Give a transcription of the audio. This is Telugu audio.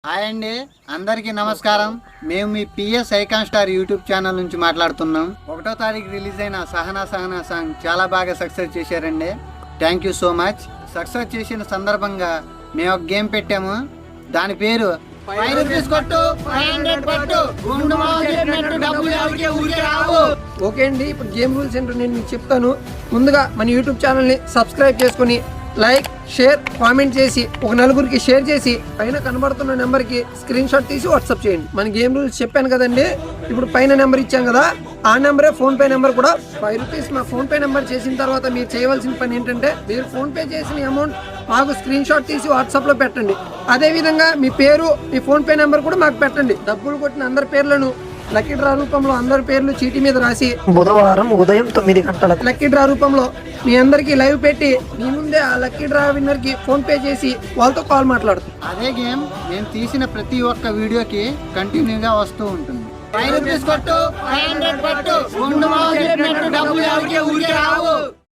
హాయ్ అండి, అందరికీ నమస్కారం. మేము మీ PS icon star YouTube channel నుంచి మాట్లాడుతున్నాం. 1వ తారీఖు రిలీజ్ అయిన సహనా సాంగ్ చాలా బాగా సక్సెస్ చేశారండి. Thank you so much. Success చేసిన సందర్భంగా మేము ఒక గేమ్ పెట్టాము. దాని పేరు ఓకే అండి, ఇప్పుడు గేమ్ రూల్స్ ఏంటో నేను మీకు చెప్తాను. ముందుగా మన యూట్యూబ్ ఛానల్ని సబ్స్క్రైబ్ చేసుకుని లైక్, షేర్, కామెంట్ చేసి ఒక నలుగురికి షేర్ చేసి పైన కనబడుతున్న నెంబర్కి స్క్రీన్ షాట్ తీసి వాట్సాప్ చేయండి. మన గేమ్ రూల్స్ చెప్పాను కదండి. ఇప్పుడు పైన నెంబర్ ఇచ్చాం కదా, ఆ నెంబరే ఫోన్పే నెంబర్ కూడా. ₹5 మా ఫోన్పే నెంబర్ చేసిన తర్వాత మీరు చేయవలసిన పని ఏంటంటే, మీరు ఫోన్పే చేసిన అమౌంట్ మాకు స్క్రీన్ షాట్ తీసి వాట్సాప్లో పెట్టండి. అదేవిధంగా మీ పేరు, మీ ఫోన్పే నెంబర్ కూడా మాకు పెట్టండి. డబ్బులు కొట్టిన అందరి పేర్లను లక్కీ డ్రా రూపంలో అందరి పేర్లు చీటీ మీద రాసి బుధవారం ఉదయం 9 గంటలకు లక్కీ డ్రా రూపంలో మీ అందరికి లైవ్ పెట్టి మీ ముందే ఆ లక్కీ డ్రా విన్నర్ కి ఫోన్ పే చేసి వాళ్ళతో కాల్ మాట్లాడుతుంది. అదే గేమ్ మేము తీసిన ప్రతి ఒక్క వీడియోకి కంటిన్యూగా వస్తూ ఉంటుంది. ₹5 కొట్టు, 500 కొట్టు,